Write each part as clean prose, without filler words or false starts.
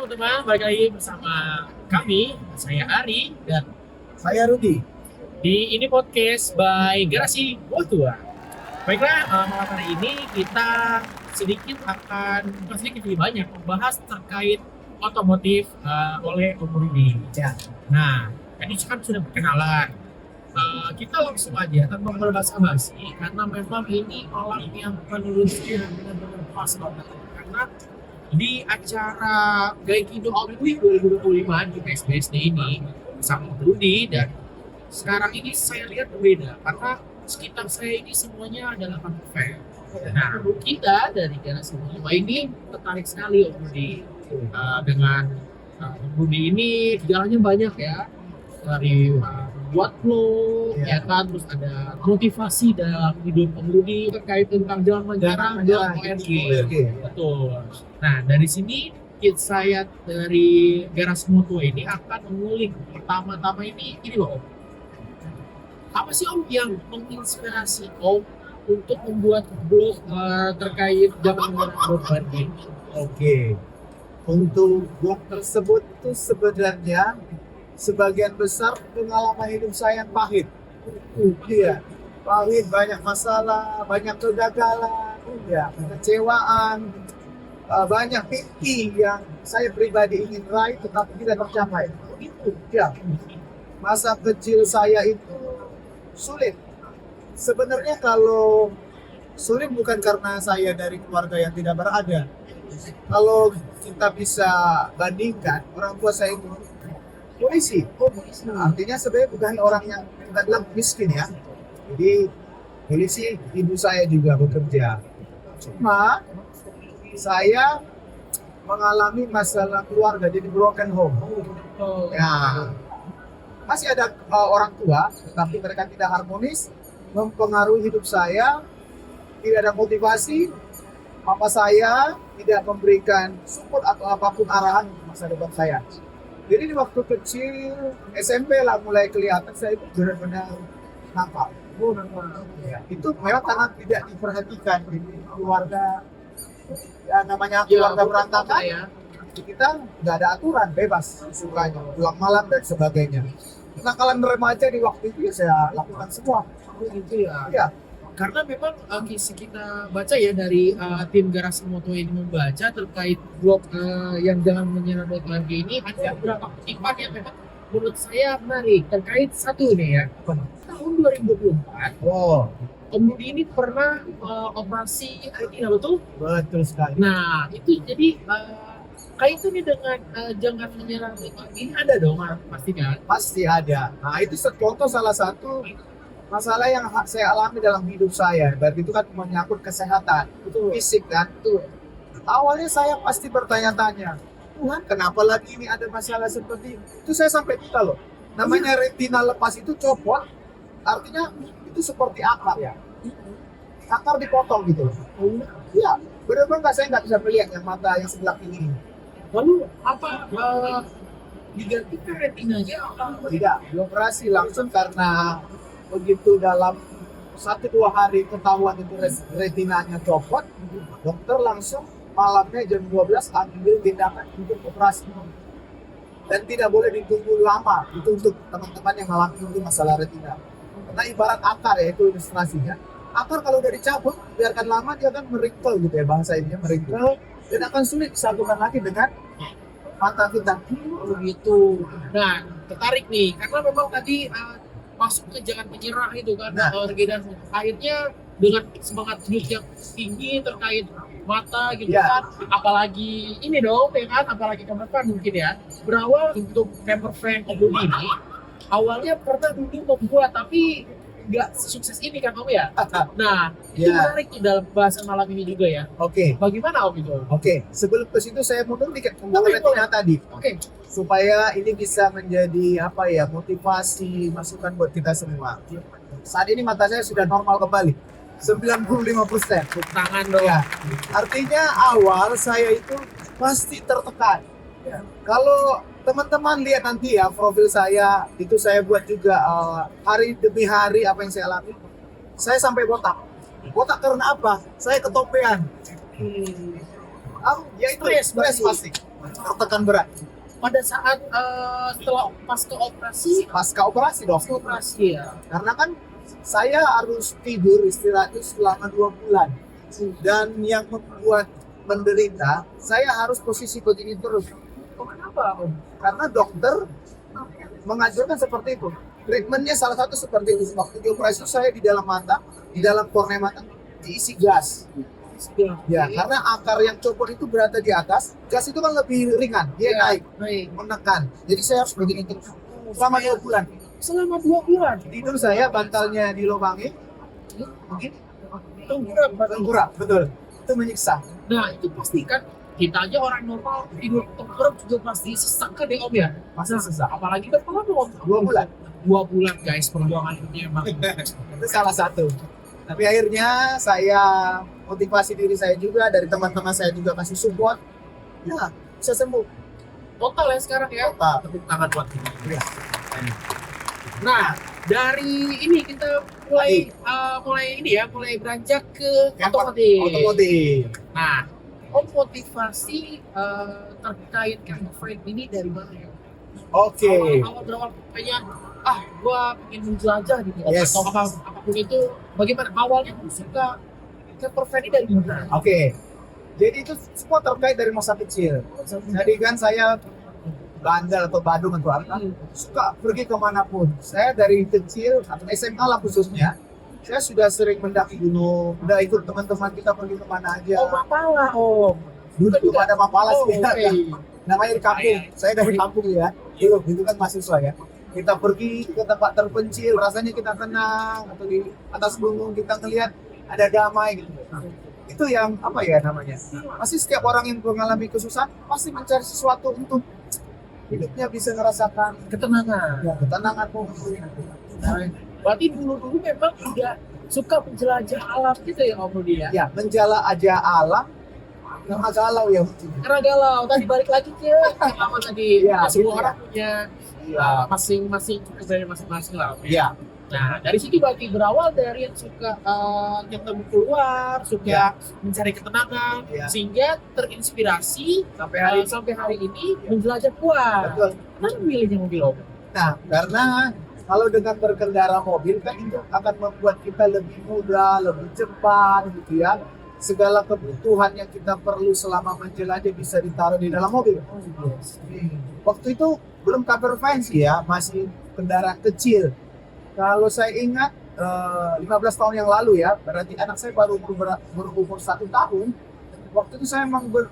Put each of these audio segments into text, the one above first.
teman-teman, balik lagi bersama kami, saya Ari dan Saya Rudi. di ini podcast by Garasi Motua. Baiklah, malam hari ini kita bukan sedikit lebih banyak membahas terkait otomotif oleh Om Rudi. Ya. Nah, tadi kan sudah berkenalan. Kita langsung aja tanpa berbasa-basi karena memang ini malam yang penulisnya benar-benar pas banget. Karena di acara Gaikindo All Week 2025 di PSBSD ini sama Rudi, dan sekarang ini saya lihat berbeda karena sekitar saya ini semuanya adalah anak fan. Nah, kita dari Garasi Motua ini tertarik sekali Om Rudi dengan Om Rudi ini jalannya banyak ya, dari buat flow, ya kan, terus ada motivasi dalam hidup Om Rudi terkait tentang jalan menjarah dan ORG. Betul. Nah, dari sini saya dari Garasi Motua ini akan mengulik pertama-tama ini loh Om. Apa sih Om yang menginspirasi Om untuk membuat blog terkait jalan menjarah ORG? Oke. Untuk blog tersebut itu sebenarnya sebagian besar pengalaman hidup saya yang pahit. Iya. Pahit, banyak masalah, banyak kegagalan, ya, kekecewaan, banyak mimpi yang saya pribadi ingin raih tetapi tidak tercapai. Itu ya. Masa kecil saya itu sulit. Sebenarnya kalau sulit bukan karena saya dari keluarga yang tidak berada. Kalau kita bisa bandingkan, orang tua saya itu polisi. Artinya sebenarnya bukan orang yang kita bilang miskin ya. Jadi polisi, ibu saya juga bekerja. Cuma saya mengalami masalah keluarga, jadi broken home. Ya, masih ada orang tua, tapi mereka tidak harmonis, mempengaruhi hidup saya, tidak ada motivasi. Papa saya tidak memberikan support atau apapun arahan untuk masa depan saya. Jadi di waktu kecil, SMP lah mulai kelihatan saya itu benar-benar nakal. Ya, itu memang karena tidak diperhatikan di keluarga, ya namanya keluarga berantakan ya. Kita nggak ada aturan, bebas sukanya, pulang malam dan sebagainya. Kenakalan remaja di waktu itu ya saya lakukan semua. Itu ya. Ya, Karena memang kita baca ya dari tim Garasi Motua ini membaca terkait blog yang jangan menyerah .org ini, ada beberapa kutipan yang memang menurut saya menarik terkait satu nih ya. Tahun 2024, oh, Om Rudi ini pernah operasi IT, betul? betul sekali. Nah, itu jadi kaitannya dengan jangan menyerah .org ini ada dong pasti kan? Pasti ada. Nah itu contoh salah satu masalah yang saya alami dalam hidup saya. Berarti itu kan menyangkut kesehatan, fisik kan. Awalnya saya pasti bertanya-tanya, Tuhan kenapa lagi ini ada masalah seperti itu? Saya sampai kita loh. Namanya retina lepas itu copot, artinya itu seperti akar ya. Akar dipotong gitu loh. Iya, benar-benar saya nggak bisa melihat yang mata yang sebelah kiri. Lalu apa digantikan retinanya atau Tidak, dioperasi langsung karena begitu dalam 1-2 hari ketahuan itu retinanya copot, dokter langsung malamnya jam 12 ambil tindakan untuk operasi. Dan tidak boleh ditunggu lama, itu untuk teman-teman yang mengalami itu masalah retina. Karena ibarat akar ya, itu ilustrasinya. Akar kalau udah dicabut, biarkan lama dia akan meringkel gitu ya, bahasa ininya meringkel. Dan akan sulit disatukan lagi dengan mata kita. begitu. Nah, tertarik nih karena memang tadi masuk ke jangan menyerah itu kan, ORG, dan akhirnya dengan semangat hidup yang tinggi terkait mata gitu kan, apalagi ini dong ya kan, apalagi ke depan mungkin ya, berawal untuk member friend Om Rudi ini awalnya pernah dulu membuat tapi nggak sukses ini kan Om ya. Nah, itu menarik tuh dalam bahasan malam ini juga ya. Oke. Bagaimana Om itu? Oke, sebelum ke situ saya mundur dikit tentang retina tadi. Oke. Supaya ini bisa menjadi apa ya, motivasi, masukan buat kita semua. Saat ini mata saya sudah normal kembali, 95%. Tepuk tangan dong. Ya, artinya awal saya itu pasti tertekan. Ya. Kalau teman-teman lihat nanti ya profil saya, itu saya buat juga hari demi hari apa yang saya alami. Saya sampai botak. Botak karena apa? Saya ketompean. Ya itu stres pasti. tertekan berat. Pada saat setelah pasca operasi, Pasca operasi dok, pasca operasi ya. karena kan saya harus tidur istirahat itu selama 2 bulan, dan yang membuat menderita saya harus posisi begini terus. Oh, kenapa Om? Karena dokter mengajarkan seperti itu. Treatmentnya salah satu seperti itu. Waktu di operasi saya di dalam mata, di dalam kornea mata diisi gas. Ya, karena akar yang copot itu berada di atas, gas itu kan lebih ringan, dia Ya, naik, menekan. Jadi saya harus begini terus selama 2 bulan. Selama 2 bulan. Tidur saya bantalnya dilubangi, mungkin Tengkurap. betul. Itu menyiksa. Nah, itu pasti kan kita aja orang normal tidur tengkurap juga pasti sesak kan ya Om ya. Masih susah. Apalagi kan kalau Om 2 bulan. 2 bulan guys perjuangan ini emang. Itu salah satu. Tapi akhirnya saya motivasi diri saya juga, dari teman-teman saya juga kasih support. Ya, bisa sembuh. Total ya sekarang ya. Total. Tepuk tangan buat kita. Ya. Nah, dari ini kita mulai beranjak ke otomotif. Otomotif. Nah, Om motivasi terkait camper van ini dari mana ya? Oke. Awal berawal kayaknya gua pengen menjelajah gitu Yes. atau apapun itu. Bagaimana awalnya lu suka camper van ini dari mana? Oke. Jadi itu semua terkait dari masa kecil. Jadi kan saya bandel atau Badung atau apa, suka pergi kemanapun. Saya dari kecil atau SMA lah khususnya, saya sudah sering mendaki gunung, udah ikut teman-teman kita pergi kemana aja. Oh, Mapala, Om. Dulu belum ada Mapala sih. Oke. Namanya di kampung. Saya dari kampung ya. Itu kan mahasiswa ya. Kita pergi ke tempat terpencil, rasanya kita tenang, atau di atas gunung kita ngelihat ada damai gitu. Itu yang apa ya namanya? Pasti setiap orang yang mengalami kesusahan pasti mencari sesuatu untuk hidupnya bisa ngerasakan Ketenangan. ya, ketenangan. Berarti dulu memang udah suka menjelajah alam gitu ya Om Rudi ya? Ya, menjala aja alam karena galau ya. Karena galau, tadi balik lagi ke apa tadi? Iya, Semua gitu orang punya masing-masing dari masing-masing lah. Iya. Nah, dari situ berarti berawal dari yang suka ketemu keluar, suka mencari ketenangan, Iya. sehingga terinspirasi Sampai sampai hari ini menjelajah keluar. betul. Kenapa milihnya mobil Om? Nah, karena kalau dengan berkendara mobil kan itu akan membuat kita lebih mudah, lebih cepat gitu ya. Segala kebutuhan yang kita perlu selama menjelajah bisa ditaruh di dalam mobil. Waktu itu belum cover van sih ya, masih kendaraan kecil. Kalau saya ingat 15 tahun yang lalu ya, berarti anak saya baru berumur 1 tahun. Waktu itu saya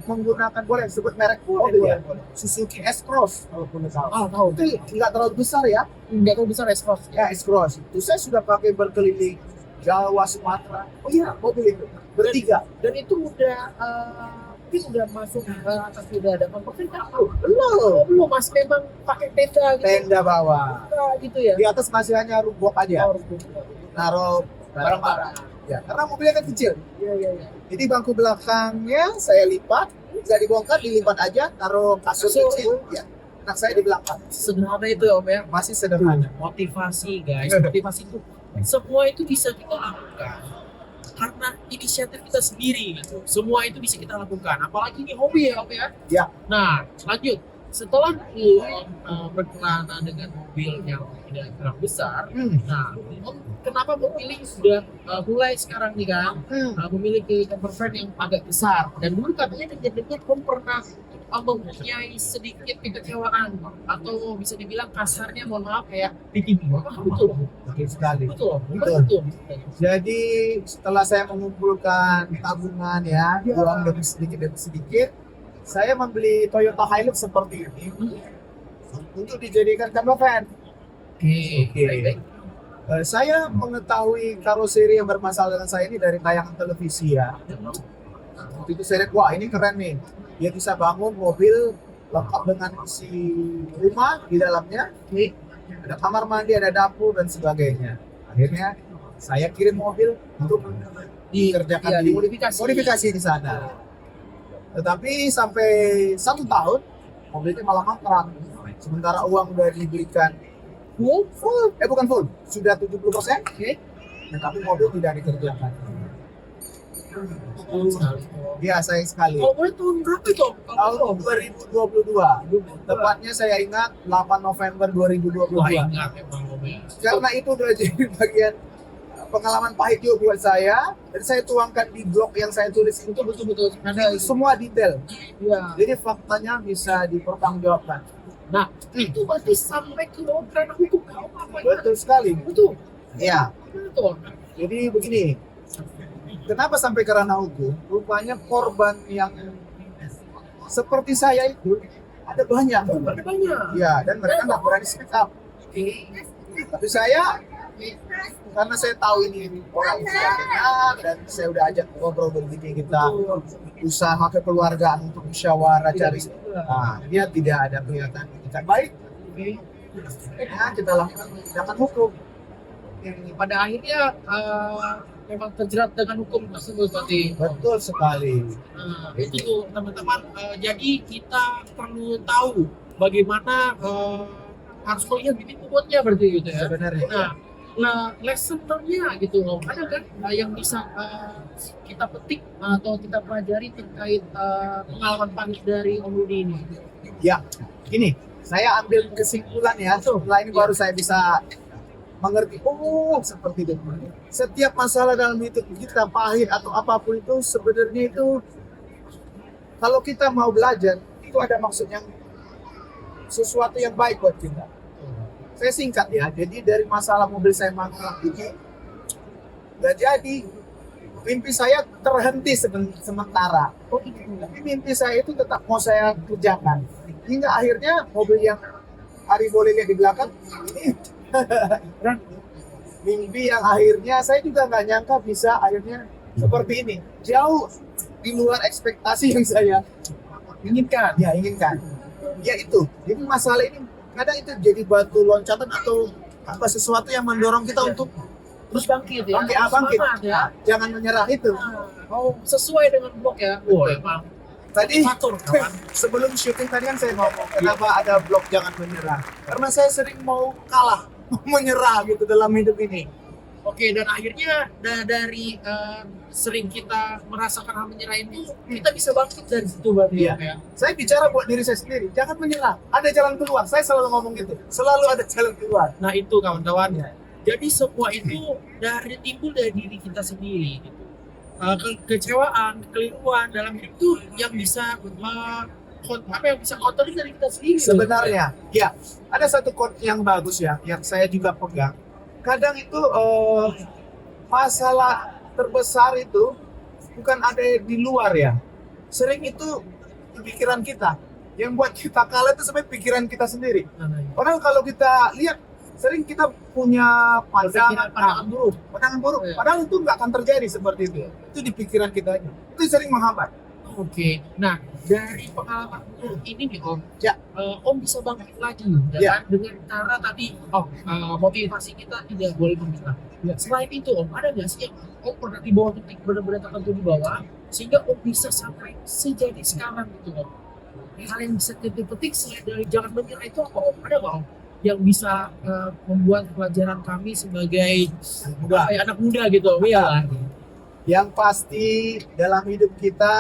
menggunakan, boleh sebut merek mobil ya, Suzuki S-Cross. Kalau pun tahu. Itu nggak terlalu besar ya. Nggak tahu besar S-Cross. Ya, S-Cross. Itu saya sudah pakai berkeliling Jawa, Sumatera. Oh iya, mobil itu. Bertiga. Dan itu mungkin udah masuk atas udah ada komponen kan? Belum mas, memang pakai tenda gitu. Tenda bawah. Gitu ya. Di atas masih hanya rumput aja. Naruh barang-barang. Ya, karena mobilnya kan kecil. Iya. Jadi bangku belakangnya saya lipat, bisa dibongkar, dilipat aja, taruh kasur kecil. Ya, anak saya di belakang. Sederhana itu ya Om ya. Masih sederhana. Motivasi guys, motivasi itu semua itu bisa kita lakukan karena inisiatif kita sendiri gitu. Semua itu bisa kita lakukan, apalagi ini hobi ya Om ya. Ya. Nah, lanjut. Setelah mulai berkelana dengan mobil yang tidak terlalu besar, nah, Om kenapa memilih sudah mulai sekarang nih kan memiliki camper van yang agak besar, dan dulu katanya dengar Om pernah mempunyai sedikit kekecewaan atau bisa dibilang kasarnya, mohon maaf kayak ditipu. Betul. Betul sekali. Betul. Jadi setelah saya mengumpulkan tabungan ya, uang demi sedikit, saya membeli Toyota Hilux seperti ini untuk dijadikan camper van. Oke. Saya mengetahui karoseri yang bermasalah dengan saya ini dari tayangan televisi ya. Waktu itu saya lihat, wah ini keren nih. Dia bisa bangun mobil lengkap dengan isi rumah di dalamnya. Ada kamar mandi, ada dapur dan sebagainya. Akhirnya saya kirim mobil untuk dikerjakan modifikasi di sana. Tetapi sampai 1 tahun mobilnya malah mangkrak. Sementara uang udah diberikan bukan full, sudah 70%. Tapi mobil tidak dikerjakan. Sekali. Ya, sayang sekali. Oh, boleh tahun berapa itu? Tahun 2022. Tepatnya saya ingat 8 November 2022. Wah, ingat emang Om ya. Karena itu udah jadi bagian pengalaman pahit juga buat saya, dan saya tuangkan di blog yang saya tulis itu Betul. ada semua detail. Iya. Jadi faktanya bisa dipertanggungjawabkan. Nah, itu berarti sampai ke ranah hukum apa ya? Betul sekali. Betul. Ya, Betul. jadi begini. Kenapa sampai ke ranah hukum? Rupanya korban yang seperti saya itu ada banyak. Ada banyak. Ya, dan mereka nggak berani speak up. Oke. Tapi saya, karena saya tahu ini orang yang benar, dan saya udah ajak ngobrol begini, kita usaha kekeluargaan untuk musyawarah cari, nah, dia tidak ada kelihatan kita baik, ya kita lakukan tindakan hukum. Pada akhirnya memang terjerat dengan hukum tersebut berarti. Betul sekali. Nah, itu tuh teman-teman. Jadi kita perlu tahu bagaimana harus melihat bibit bobotnya berarti gitu ya. Sebenarnya. Nah, lesson learn-nya gitu loh. Ada kan yang bisa kita petik atau kita pelajari terkait pengalaman pahit dari Om Rudi ini? Ya, ini saya ambil kesimpulan ya. Setelah ini baru saya bisa mengerti. Oh, seperti itu. Setiap masalah dalam hidup kita, pahit atau apapun itu, sebenarnya itu kalau kita mau belajar, itu ada maksud yang sesuatu yang baik buat kita. Saya singkat ya. Jadi dari masalah mobil saya mangkrak ini, nggak jadi. Mimpi saya terhenti sementara. Tapi mimpi saya itu tetap mau saya kerjakan. Hingga akhirnya mobil yang Ari boleh lihat di belakang ini mimpi yang akhirnya saya juga nggak nyangka bisa akhirnya seperti ini. Jauh di luar ekspektasi yang saya inginkan. Ya itu. Jadi masalah ini kadang itu jadi batu loncatan atau apa sesuatu yang mendorong kita untuk Terus bangkit ya. bangkit. Semangat ya. Jangan menyerah itu. Oh, sesuai dengan blog ya. Oh, emang. Tadi Fatur kawan. sebelum syuting tadi kan saya ngomong kenapa ada blog jangan menyerah. Karena saya sering mau kalah, mau menyerah gitu dalam hidup ini. Oke, dan akhirnya dari sering kita merasakan hal menyerah itu, kita bisa bangkit dari situ berarti Iya. ya. Saya bicara buat diri saya sendiri, jangan menyerah. Ada jalan keluar. Saya selalu ngomong gitu. Selalu ada jalan keluar. Nah itu kawan-kawan. Jadi semua itu timbul dari diri kita sendiri. Gitu. Kekecewaan, kekeliruan dalam hidup itu yang bisa kontrol dari kita sendiri. Sebenarnya, ya ada satu quote yang bagus ya, yang saya juga pegang. Kadang itu masalah terbesar itu bukan ada di luar ya. Sering itu di pikiran kita. Yang buat kita kalah itu sebenarnya pikiran kita sendiri. Padahal kalau kita lihat, sering kita punya pandangan buruk. Iya. Padahal itu nggak akan terjadi seperti itu. Itu di pikiran kita aja. Itu sering menghambat. Oke, nah dari pengalaman ini nih Om, Ya. Om bisa bangkit lagi Ya. dengan cara tadi, motivasi kita tidak boleh menyerah. Ya. Selain itu Om, ada nggak sih yang Om pernah di bawah titik benar-benar tertentu di bawah, sehingga Om bisa sampai sejadi sekarang gitu Om? Hal yang bisa kita petik dari jangan menyerah itu apa Om? Ada nggak Om? Yang bisa membuat pelajaran kami sebagai anak muda gitu Om? Ya. Yang pasti dalam hidup kita,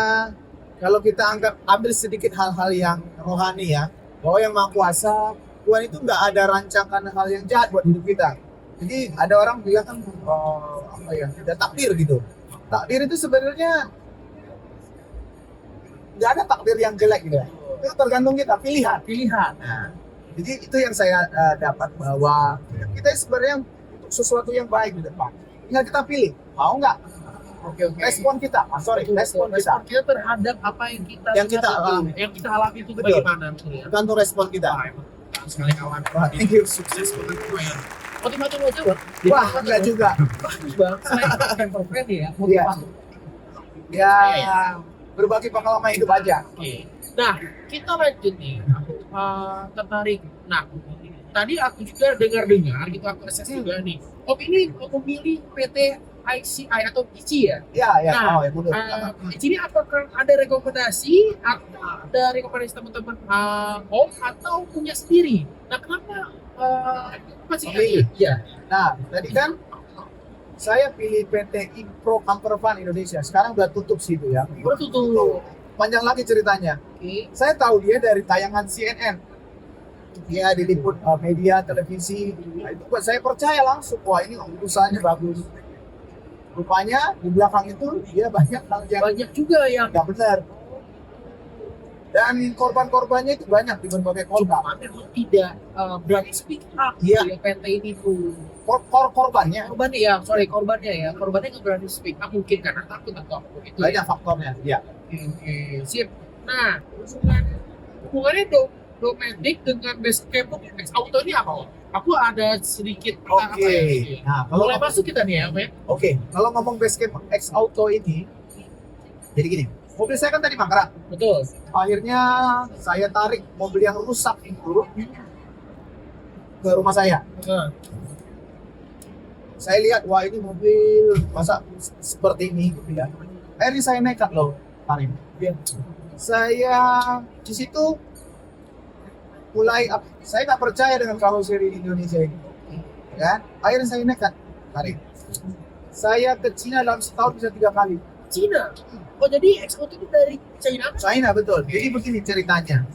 kalau kita ambil sedikit hal-hal yang rohani ya, bahwa yang Maha Kuasa, Tuhan itu nggak ada rancangan hal yang jahat buat hidup kita. Jadi ada orang bilang kan, ada takdir gitu. Takdir itu sebenarnya nggak ada takdir yang jelek gitu. Itu tergantung kita, pilihan. Nah, jadi itu yang saya dapat bahwa kita sebenarnya untuk sesuatu yang baik di depan. Tinggal kita pilih, mau nggak? Oke. Respon kita, respon kita. Kita terhadap apa yang kita alami itu Betul. bagaimana ya? Tergantung respon kita. Sekali kawan. Wah, thank you. Sukses buat gue ya. Motivator aja bang. Wah, enggak juga. Bagus bang. Selain keren ya. Iya. Ya, berbagi pengalaman hidup aja. Oke. Nah, kita lanjut nih. Aku tertarik. Nah, tadi aku juga dengar gitu, aku assess juga nih. Om ini memilih PT ICI atau ICI ya? Ya. Nah, Ya betul. ini apakah ada rekomendasi atau ada rekomendasi teman-teman Om atau punya sendiri? Nah, kenapa masih Oke. ya? Nah, tadi kan saya pilih PT Impro Camper Van Indonesia. Sekarang udah tutup sih itu ya. Tuh. Panjang lagi ceritanya. Oke. Saya tahu dia dari tayangan CNN. Dia diliput media televisi. Nah, itu buat saya percaya langsung. Wah, ini usahanya bagus. Rupanya di belakang itu dia banyak hal yang Banyak juga yang nggak benar. Dan korban-korbannya itu banyak di berbagai kota. cuma memang tidak berani speak up. Iya. Ya, PT ini tuh. Korbannya Korbannya nggak berani speak up mungkin karena takut atau apa gitu. banyak faktornya. Ya. Oke, sip. Nah, hubungannya domestik dengan base camp X Auto ini apa? Aku ada sedikit Oke. Nah, kalau mulai masuk kita nih ya, Pak. Oke, kalau ngomong Basecamp X Auto ini, jadi gini, mobil saya kan tadi mangkrak. Betul. Akhirnya saya tarik mobil yang rusak itu ke rumah saya. Nah, Saya lihat, wah ini mobil masa seperti ini gitu ya. Akhirnya saya nekat loh, Karim. Saya di situ saya nggak percaya dengan karoseri di Indonesia ini, kan? Akhirnya saya nekat, Karim. Saya ke Cina dalam setahun bisa 3 kali. Cina. Oh, jadi X Auto itu dari China? China betul. Jadi begini ceritanya.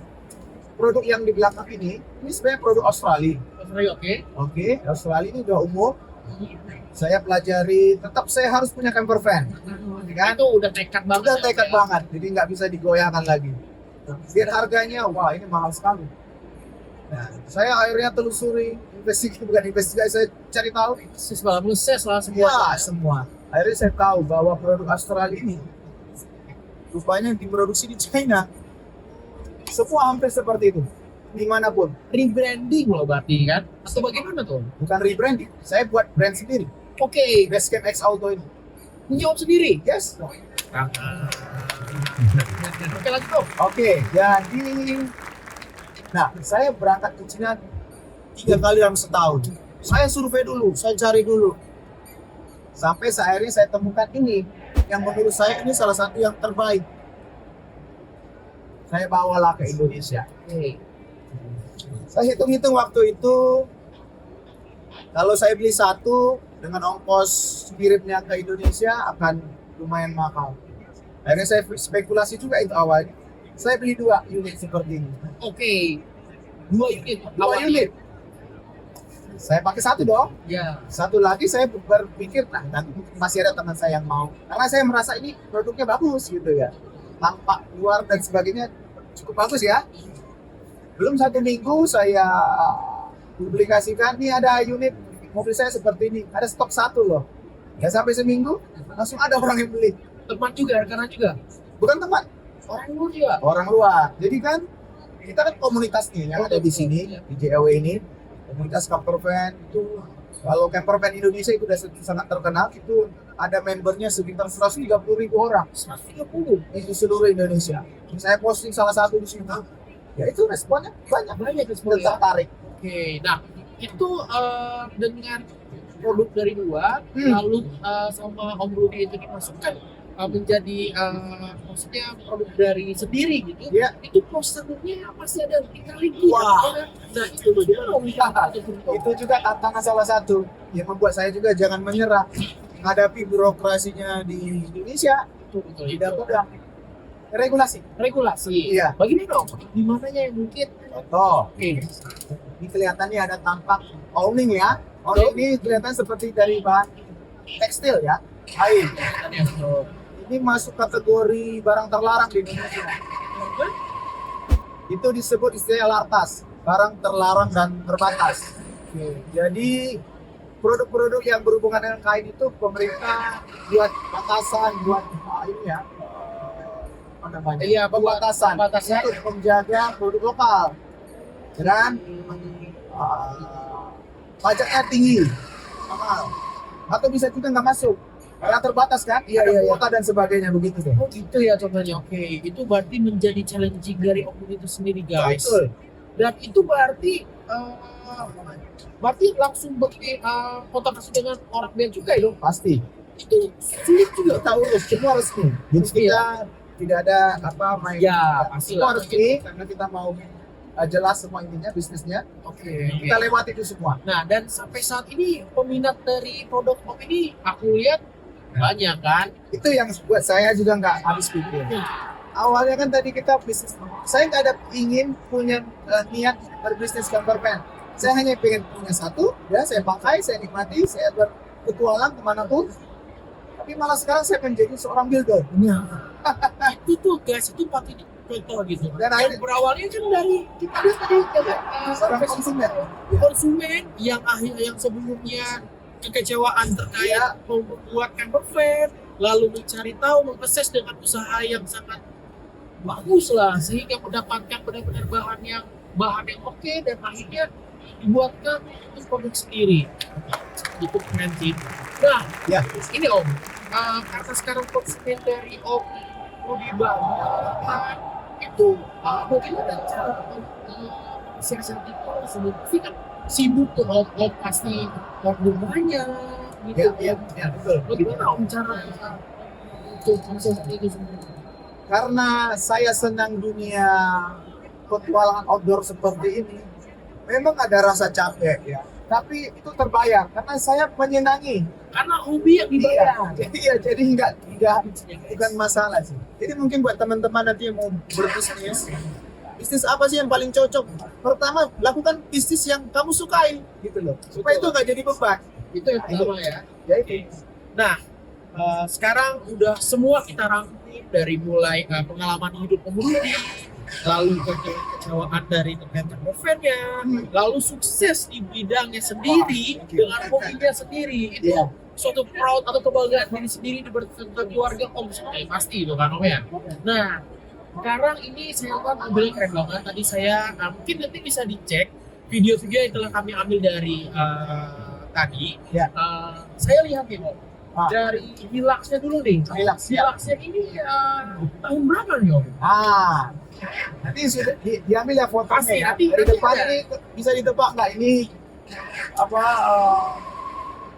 Produk yang di belakang ini sebenarnya produk Australia. Oke. Oke, Australia ini udah umum. Saya pelajari, tetap saya harus punya camper van. Kan? Itu udah nekat banget. Udah tekad banget, jadi nggak bisa digoyahkan lagi. Lihat harganya, wah ini mahal sekali. Nah, saya akhirnya telusuri, investigasi, saya cari tahu. Ses lah semua. Ya, semua. Akhirnya saya tahu bahwa produk Australia ini rupanya diproduksi di China. Semua hampir seperti itu, dimanapun. Rebranding loh berarti kan? Atau bagaimana tuh? Bukan rebranding, saya buat brand sendiri. Oke, Basecamp X Auto ini. menjawab sendiri. Yes. Oke, lanjut dong. Oke, jadi, nah saya berangkat ke Cina 3 kali dalam setahun. Saya survei dulu, saya cari dulu. Sampai akhirnya saya temukan ini, yang menurut saya ini salah satu yang terbaik. Saya bawalah ke Indonesia. Oke. Saya hitung-hitung waktu itu, kalau saya beli satu dengan ongkos kirimnya ke Indonesia akan lumayan mahal. Akhirnya saya spekulasi juga itu awalnya. Saya beli 2 unit seperti ini. Oke. 2 unit. 2 unit. Saya pakai satu dong. Ya. Satu lagi saya berpikir, nah nanti masih ada teman saya yang mau. Karena saya merasa ini produknya bagus gitu ya. Tampak luar dan sebagainya cukup bagus ya. Belum 1 minggu saya publikasikan, nih ada unit mobil saya seperti ini. Ada stok 1 loh. Ya sampai seminggu, langsung ada orang yang beli. Teman juga, karena juga. Bukan teman, Orang luar juga. orang luar. Jadi kan kita kan komunitas nih yang ada di sini, di JAW ini. Komunitas camper van itu, kalau camper van Indonesia itu sudah sangat terkenal, itu ada membernya sekitar 130.000 orang. 130. Di seluruh Indonesia. Saya posting salah satu di sini. Ya itu responnya banyak. Banyak Dan sebenarnya. tertarik. Oke, nah itu dengan produk dari luar, Hmm. lalu sama Om Rudi itu dimasukkan menjadi maksudnya produk dari sendiri gitu. Ya. Itu prosedurnya masih ada tinggal lagi. Wah. Nah itu bagaimana Om Rudi? Itu juga tantangan salah satu yang membuat saya juga jangan menyerah menghadapi birokrasinya di Indonesia. Betul, Tidak itu. mudah. Regulasi. Regulasi. Iya. Bagaimana dong? Di mananya yang mungkin? Contoh, Oke. ini kelihatannya ada tampak awning ya. Awning ini kelihatan seperti dari bahan tekstil ya, kain. Ini masuk kategori barang terlarang di Indonesia. Itu disebut istilah lartas, barang terlarang dan terbatas. Jadi produk-produk yang berhubungan dengan kain itu pemerintah buat batasan, buat ini ya, apa namanya? Iya, Pembatasan pembatasan. untuk menjaga produk lokal. Dan pajaknya tinggi, mahal, atau bisa juga nggak masuk karena terbatas kan, ada kuota dan sebagainya begitu deh. Oh gitu ya contohnya. Oke, itu berarti menjadi challenging dari Om Rudi itu sendiri guys. Betul. Dan itu berarti langsung kontak dengan orang band juga ya dong. Pasti. Itu sulit juga. Kita urus semua resmi. Jadi Resmi kita tidak ada apa main. Ya, pasti Semua lah. resmi karena kita mau jelas semua intinya bisnisnya. Oke. Kita lewati itu semua. Nah, dan sampai saat ini peminat dari produk Om ini aku lihat banyak kan? Itu yang buat saya juga nggak habis pikir. Awalnya kan tadi kita bisnis, saya nggak ada ingin punya niat berbisnis camper van. Saya hanya pengen punya satu, ya saya pakai, saya nikmati, saya berpetualang kemanapun. Tapi malah sekarang saya menjadi seorang builder. Itu tuh guys, itu patut contoh gitu. Dan akhirnya- berawalnya kan dari kita lihat tadi Seorang konsumen. konsumen yang sebelumnya kekecewaan terkait Iya. membuat camper van, lalu mencari tahu, mengakses dengan usaha yang sangat bagus lah, sehingga mendapatkan benar-benar bahan yang oke, dan akhirnya dibuatkan untuk produk sendiri. Itu keren sih. Nah, Ya. ini Om, karena sekarang konsumen dari Om lebih banyak, itu bagaimana cara siasati tersebut? Pasti kan sibuk tuh Om pasti order banyak gitu. Ya, betul. Bagaimana Om cara untuk mensiasati itu semua? Karena saya senang dunia petualangan outdoor seperti ini, memang ada rasa capek ya. Tapi itu terbayar karena saya menyenangi. Karena hobi yang dibayar. Iya, jadi nggak bukan masalah sih. Jadi mungkin buat teman-teman nanti yang mau berbisnis, bisnis apa sih yang paling cocok? Pertama, lakukan bisnis yang kamu sukai, gitu loh. Supaya itu nggak jadi beban. Itu yang pertama ya. Ya itu. Nah, sekarang udah semua kita rangkum dari mulai pengalaman hidup pengemudi, lalu kekecewaan dari terkait van-nya, lalu sukses di bidangnya sendiri dengan hobinya sendiri. Itu Iya. suatu proud atau kebanggaan diri sendiri di bersama keluarga Om, pasti itu kan Om ya. Nah, sekarang ini saya lihat mobilnya keren banget. Tadi saya mungkin nanti bisa dicek video-video yang telah kami ambil dari tadi. Ya. Saya lihat nih Om, Ah. dari Hiluxnya dulu nih. Hilux, ya. Hiluxnya ini tahun berapa nih Om? Nanti sudah diambil ya fotonya Pasti, ya. nanti Dari depan ada. ini bisa ditebak nggak ini apa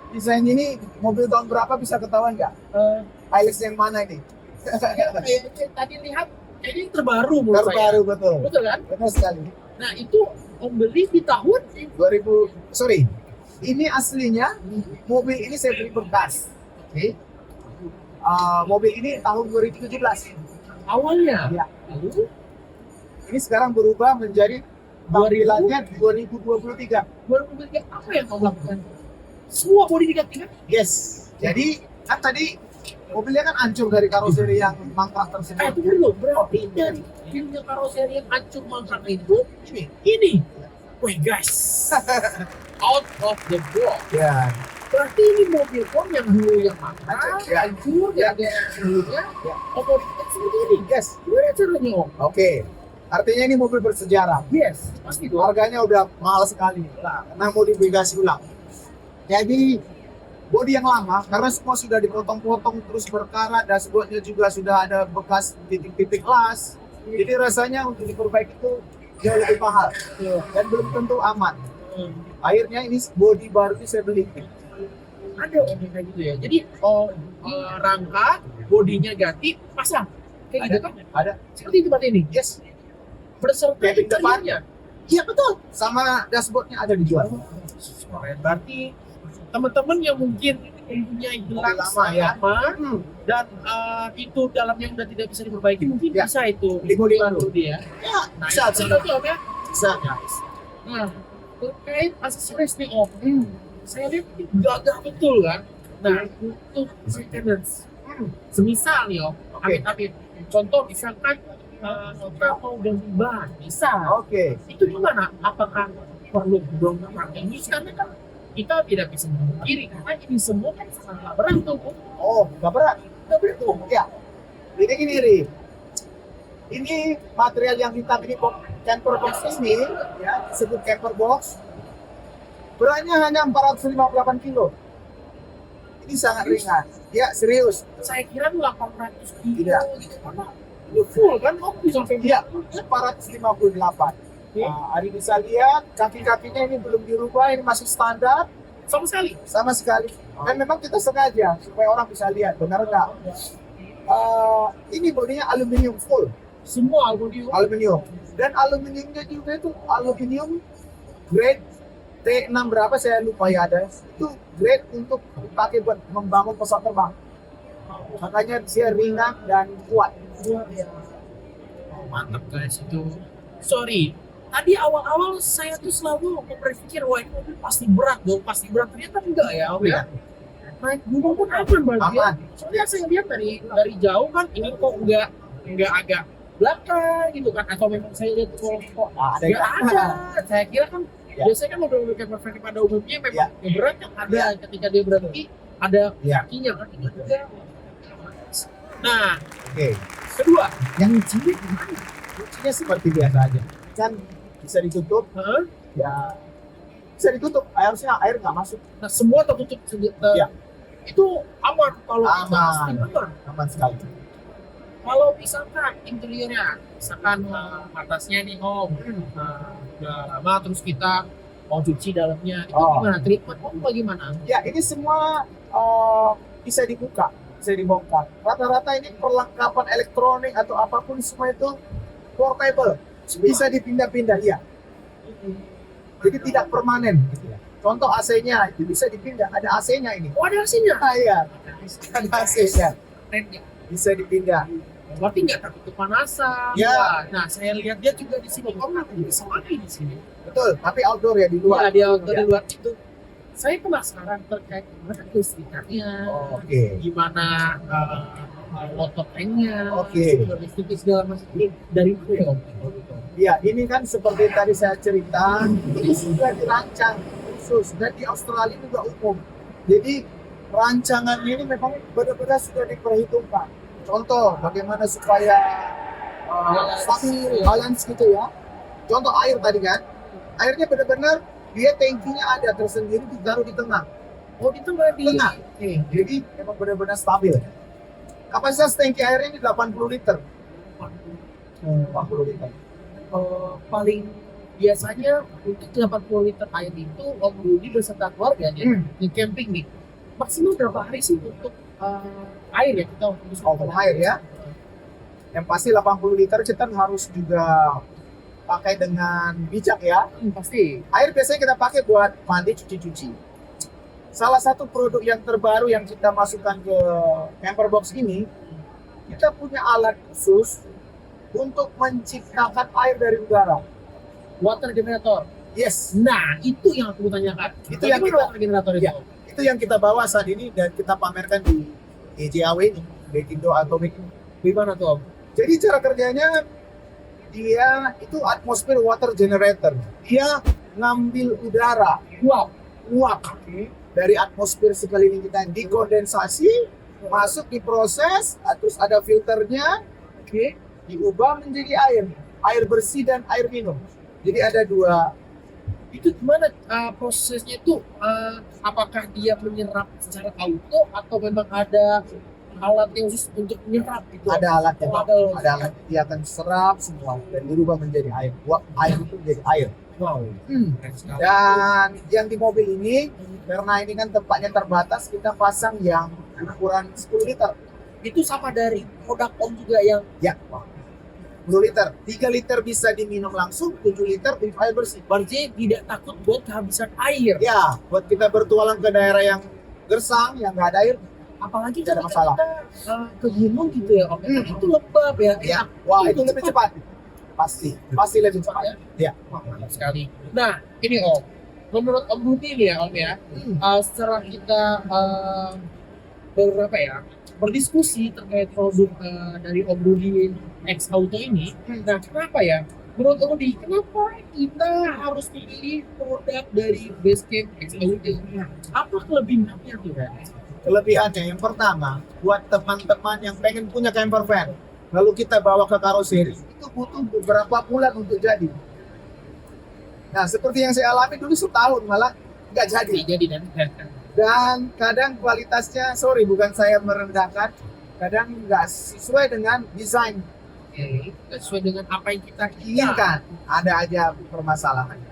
desain ini mobil tahun berapa, bisa ketahuan nggak? Hilux yang mana ini? Kayaknya tadi lihat kayaknya yang terbaru menurut saya. Terbaru, betul. Betul kan? Benar sekali. Nah, itu Om beli di tahun 2000, sorry. Ini aslinya mobil ini saya beli bekas. Oke. Mobil ini tahun 2017. awalnya. Ya. Lalu Ini sekarang berubah menjadi tampilannya 2023. 2003 apa yang Om lakukan? Semua body diganti kan? Yes. Jadi kan tadi mobilnya kan hancur dari karoseri yang mangkrak tersebut. Itu dulu, berarti dari filmnya karoseri yang hancur mangkrak itu ini. Wih guys, out of the box. Ya. Berarti ini mobil Om yang dulu yang mangkrak, Ya. hancur, Ya. yang dulunya, Ya. modifikasi seperti ini. Yes. Gimana caranya Om? Oke. Artinya ini mobil bersejarah. Yes, pasti dong. Harganya udah mahal sekali. Nah, karena modifikasi ulang. Jadi bodi yang lama karena semua sudah dipotong-potong terus berkarat, dashboardnya juga sudah ada bekas titik-titik las. Jadi rasanya untuk diperbaiki itu jauh lebih mahal dan belum tentu aman. Akhirnya ini bodi baru ini saya beli. Ada Om yang kayak gitu ya. Jadi rangka, bodinya ganti, pasang. Kayak gitu kan? Ada. Seperti itu berarti ini. Yes. Berserta Cabin depan. interiornya. Iya betul. Sama dashboardnya ada dijual. Keren. Berarti teman-teman yang mungkin mempunyai gelang lama ya. sama dan itu dalamnya udah tidak bisa diperbaiki, mungkin Ya. bisa itu Beli bodi baru. dia. Ya, Nah, bisa, itu bisa. tuh Om ya. Bisa. Nah, terkait aksesoris nih Om, saya lihat gagah betul kan. Nah, untuk maintenance, semisal nih Om, amit-amit, contoh misalkan kita mau ganti ban, bisa. Oke. Itu gimana? Apakah perlu bongkar teknis? Karena kan kita tidak bisa memungkiri karena ini semua kan sangat berat tuh. Oh, nggak berat. Nggak berat tuh. Ya. Jadi gini, Ri. Ini material yang hitam ini camper box ini ya, disebut camper box. Beratnya hanya 458 kilo. Ini sangat ringan. Ya, serius. Saya kira 800 kilo Tidak. gitu karena itu full kan Om bisa sampai Ya, 458. Ari bisa lihat kaki-kakinya ini belum dirubah, ini masih standar sama sekali. sama sekali. Dan memang kita sengaja supaya orang bisa lihat benar nggak. Ini bodinya aluminium full, Semua aluminium. aluminium. Dan aluminiumnya juga itu aluminium grade T6 berapa saya lupa ya, ada itu grade untuk dipakai buat membangun pesawat terbang. Makanya dia ringan dan kuat. Mantap guys itu. Sorry, tadi awal-awal saya tuh selalu berpikir wah ini mobil pasti berat dong, pasti berat. Ternyata enggak ya, Om ya. Naik gunung pun aman berarti ya. Aman. Soalnya saya lihat dari jauh kan ini kok enggak agak belakang gitu kan, atau memang saya lihat kok Ada enggak yang ada. Saya kira kan Ya. biasanya kan mobil-mobil campervan pada umumnya memang Ya. yang berat yang ada ketika dia berhenti ada Ya. kakinya kan ini juga. Nah, Oke. kedua, Yang cilik gimana? Kuncinya seperti biasa aja. Kan bisa ditutup, Hah? ya bisa ditutup. Harusnya air nggak masuk. Nah semua tertutup Ya. itu aman kalau kita Aman. pasti aman. Aman sekali. Kalau misalkan interiornya, misalkan atasnya nih Om, udah lama terus kita mau cuci dalamnya, itu Oh. gimana? Treatment Om bagaimana? Ya ini semua bisa dibuka, bisa dibongkar. Rata-rata ini perlengkapan elektronik atau apapun semua itu portable, bisa dipindah-pindah ya. Jadi tidak permanen. Gitu ya. Contoh AC-nya itu bisa dipindah, ada AC-nya ini. Oh ada hasilnya? Iya, ada AC-nya, Keren ya. bisa dipindah. Berarti nggak takut kepanasan. Ya. Nah saya lihat dia juga di sini Om nanti bisa lagi di sini. Betul, tapi outdoor ya di luar. Iya dia di Ya. luar itu. Saya penasaran terkait gimana listriknya. Oh, oke. Gimana motor tanknya, Oke. listrik segala macam ini dari mana ya Om? Ya, ini kan seperti tadi saya cerita, ini sudah dirancang khusus dan di Australia juga umum. Jadi rancangan ini memang benar-benar sudah diperhitungkan. Contoh, bagaimana supaya stabil, balance gitu ya. Contoh air tadi kan, airnya benar-benar dia tankinya ada tersendiri ditaruh di tengah. Oh di tengah di Tengah. Jadi memang benar-benar stabil. Kapasitas tangki airnya ini 80 liter. 80 liter. Paling biasanya untuk 80 liter air itu Om Budi beserta keluarganya di camping nih maksimal berapa hari sih untuk air ya kita untuk Over air ya. Yang pasti 80 liter kita harus juga pakai dengan bijak ya. Pasti. Air biasanya kita pakai buat mandi, cuci-cuci. Salah satu produk yang terbaru yang kita masukkan ke camper box ini, kita punya alat khusus untuk menciptakan air dari udara. Water generator. Yes, Nah itu yang aku tanyakan. Itu yang Bagaimana kita- water generator itu. Ya. itu yang kita bawa saat ini dan kita pamerkan di EJAW ini, Bekindo Atomic. Gimana tuh Om? Jadi cara kerjanya dia itu atmosphere water generator. Dia ngambil udara, Wow. uap dari atmosfer sekeliling kita, dikondensasi, masuk diproses, terus ada filternya, Oke. diubah menjadi air bersih dan air minum. Jadi ada dua. Itu gimana prosesnya itu? Apakah dia menyerap secara auto atau memang ada alat yang khusus untuk menyerap gitu? Ada alatnya, Oh, ada alat dia akan serap semua dan dirubah menjadi air. Uap air itu menjadi air. Wow. Keren sekali. Dan yang di mobil ini, karena ini kan tempatnya terbatas, kita pasang yang ukuran 10 liter. Itu sama dari produk Om juga yang Ya, 10 liter. 3 liter bisa diminum langsung, 7 liter untuk air bersih. berarti tidak takut buat kehabisan air. Ya, buat kita bertualang ke daerah yang gersang, yang nggak ada air, Apalagi Tidak ada ketika masalah. kita ke gunung gitu ya Om. Itu lembab ya. ya, wah itu lebih cepat. Pasti lebih cepat. Ya. Wah, mantap sekali. Nah, ini Om. Menurut Om Budi nih ya Om ya. Setelah kita berapa ya berdiskusi terkait produk dari Om Budi X Auto ini. Nah, kenapa ya? Menurut Om Budi, kenapa kita harus memilih produk dari Basecamp X Auto? Apa kelebihannya tuh kan? Kelebihannya yang pertama, buat teman-teman yang pengen punya camper van, lalu kita bawa ke karoseri, itu butuh beberapa bulan untuk jadi. Nah, seperti yang saya alami dulu setahun malah nggak jadi. Jadi Dan kadang kualitasnya, sorry bukan saya merendahkan, kadang nggak sesuai dengan desain sesuai dengan apa yang kita inginkan, ada aja permasalahannya.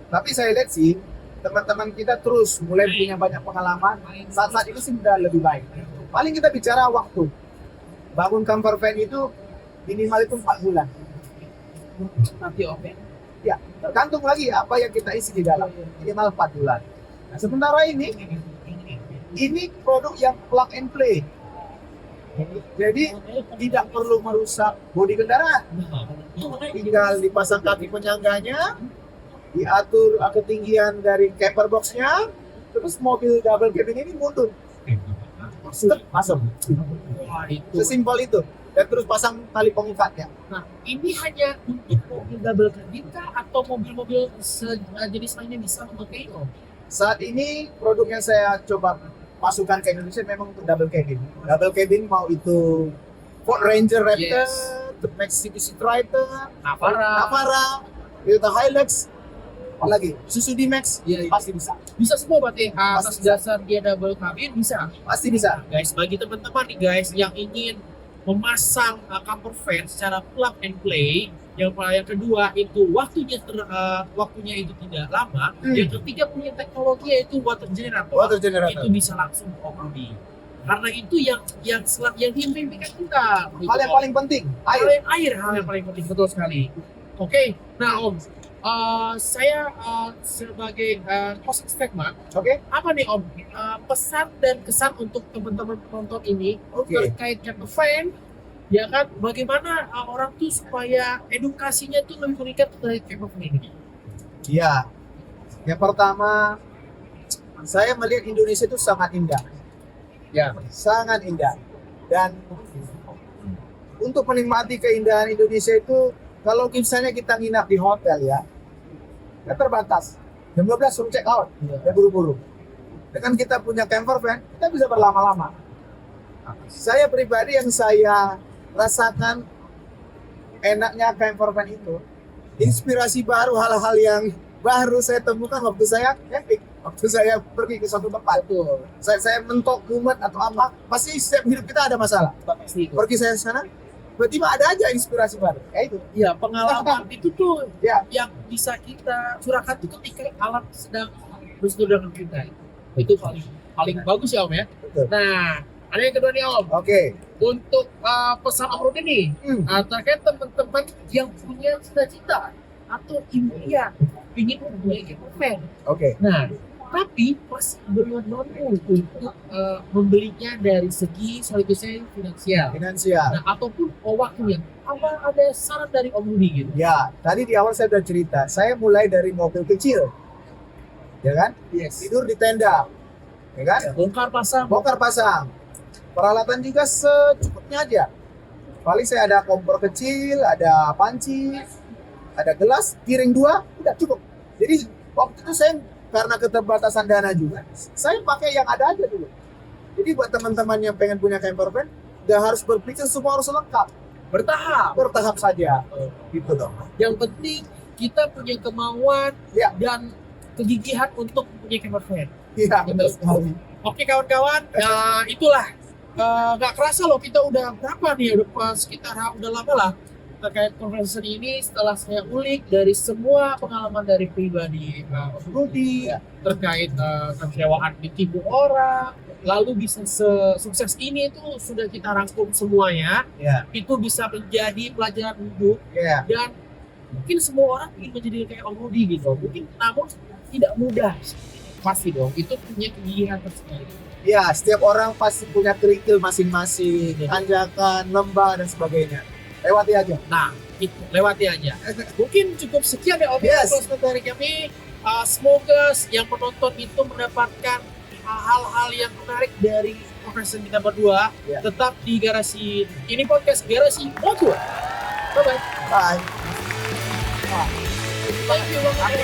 Tapi saya lihat sih, teman-teman kita terus mulai punya banyak pengalaman, saat-saat ini sih sudah lebih baik. Paling kita bicara waktu. Bangun camper van itu minimal itu 4 bulan. Nanti Om ya. Ya, tergantung lagi apa yang kita isi di dalam. Minimal 4 bulan. Nah, sementara ini produk yang plug and play. Jadi tidak perlu merusak bodi kendaraan. Tinggal dipasang kaki penyangganya, diatur ketinggian dari camper box-nya, terus mobil double cabin ini mundur. Masuk. Wah, itu. Sesimpel itu. Dan terus pasang tali pengikatnya. Nah, ini hanya untuk mobil double cabin kah atau mobil-mobil sejenis lainnya bisa memakai Om? Saat ini produk yang saya coba masukkan ke Indonesia memang untuk double cabin. Double cabin mau itu Ford Ranger Raptor, Mitsubishi Triton, Navara, Toyota Hilux, apalagi Suzuki D-Max, pasti bisa. Bisa semua berarti atas Pasti bisa. dasar dia double cabin bisa. Pasti bisa. Guys, bagi teman-teman nih guys yang ingin memasang camper van secara plug and play, yang kedua itu waktunya itu tidak lama, yang ketiga punya teknologi yaitu water generator. Water generator. Itu bisa langsung off-roading. Karena itu yang diimpikan kita. Hal yang paling penting, air. Hal yang paling penting, betul sekali. Oke, nah Om, saya sebagai closing statement, apa nih Om, pesan dan kesan untuk teman-teman penonton ini terkait camper van, ya kan, bagaimana orang tuh supaya edukasinya tuh lebih meningkat terkait camper van ini? Ya, yang pertama, saya melihat Indonesia itu sangat indah. Ya, Sangat indah. Dan untuk menikmati keindahan Indonesia itu, kalau misalnya kita nginap di hotel ya terbatas. Jam 12 suruh check out, ya buru-buru. Dengan kita punya camper van, kita bisa berlama-lama. Saya pribadi yang saya rasakan enaknya camper van itu, inspirasi baru, hal-hal yang baru saya temukan waktu saya camping, waktu saya pergi ke suatu tempat. Saya mentok mumet atau apa, pasti setiap hidup kita ada masalah. Pergi saya ke sana, tiba-tiba ada aja inspirasi baru. Kayak itu. Ya, pengalaman itu tuh Ya. yang bisa kita curahkan itu ketika alam sedang bersetuju dengan kita. Itu paling bagus ya Om ya. Betul. Nah, ada yang kedua nih Om. Oke. Untuk pesan off-road ini, terkait teman-teman yang punya cita-cita atau impian ingin mempunyai camper van. Oke. Nah, tapi masih belum mampu untuk membelinya dari segi soliditas finansial. Finansial. Nah, ataupun waktunya. Apa ada saran dari Om Rudi gitu? Ya, tadi di awal saya sudah cerita, saya mulai dari mobil kecil. Ya kan? Yes. Tidur di tenda. Ya kan? Bongkar pasang. Bongkar pasang. Peralatan juga secukupnya aja. Paling saya ada kompor kecil, ada panci, ada gelas, piring 2, udah cukup. Jadi waktu itu saya karena keterbatasan dana juga, saya pakai yang ada aja dulu. Jadi buat teman-teman yang pengen punya camper van, nggak harus berpikir semua harus lengkap. Bertahap saja. Gitu dong. Yang penting kita punya kemauan dan kegigihan untuk punya camper van. Iya, betul sekali. Oke kawan-kawan, itulah nggak kerasa loh kita udah berapa nih, sekitar udah lama lah terkait konferensi ini. Setelah saya ulik dari semua pengalaman dari pribadi Rudi terkait kecewaan di timur orang, lalu bisa sukses ini itu sudah kita rangkum semuanya. Itu bisa menjadi pelajaran hidup dan mungkin semua orang ingin menjadi kayak Om Rudi gitu. Mungkin namun tidak mudah. Pasti dong, itu punya kegigihan tersendiri. Ya, setiap orang pasti punya kerikil masing-masing, tanjakan, lembah dan sebagainya. Lewati aja. Nah, itu lewati aja. Mungkin cukup sekian ya Om dari kami. Semoga yang menonton itu mendapatkan hal-hal yang menarik dari konferensi kita berdua. Tetap di Garasi. Ini podcast Garasi Motor. Bye-bye. Bye. Thank you banget.